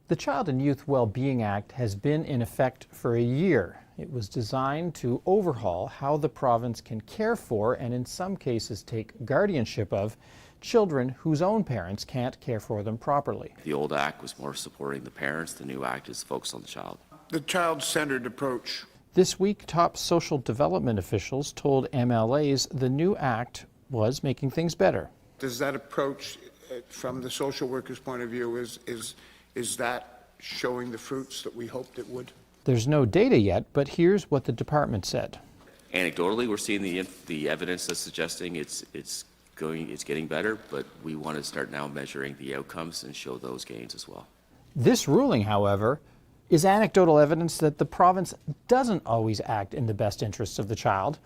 The Child and Youth Well-Being Act has been in effect for a year. It was designed to overhaul how the province can care for and in some cases take guardianship of children whose own parents can't care for them properly. The old act was more supporting the parents. The new act is focused on the child. The child-centered approach. This week, top social development officials told MLAs the new act was making things better. Does that approach, from the social worker's point of view, is that showing the fruits that we hoped it would? There's no data yet, but here's what the department said. Anecdotally, we're seeing the evidence that's suggesting it's getting better, but we want to start now measuring the outcomes and show those gains as well. This ruling, however, is anecdotal evidence that the province doesn't always act in the best interests of the child,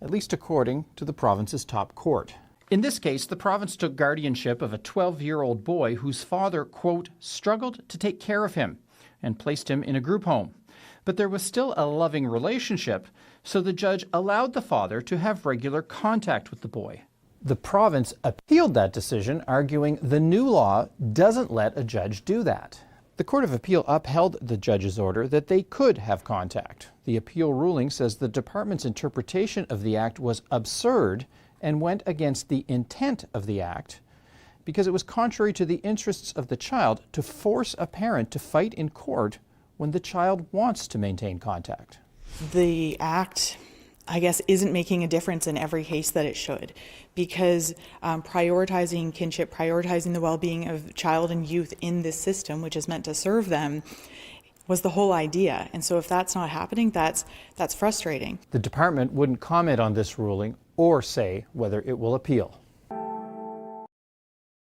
at least according to the province's top court. In this case, the province took guardianship of a 12-year-old boy whose father, quote, struggled to take care of him and placed him in a group home. But there was still a loving relationship, so the judge allowed the father to have regular contact with the boy. The province appealed that decision, arguing the new law doesn't let a judge do that. The Court of Appeal upheld the judge's order that they could have contact. The appeal ruling says the department's interpretation of the act was absurd and went against the intent of the act because it was contrary to the interests of the child to force a parent to fight in court when the child wants to maintain contact. The act, I guess, isn't making a difference in every case that it should, because prioritizing kinship, prioritizing the well-being of child and youth in this system, which is meant to serve them, was the whole idea. And so if that's not happening, that's frustrating. The department wouldn't comment on this ruling or say whether it will appeal.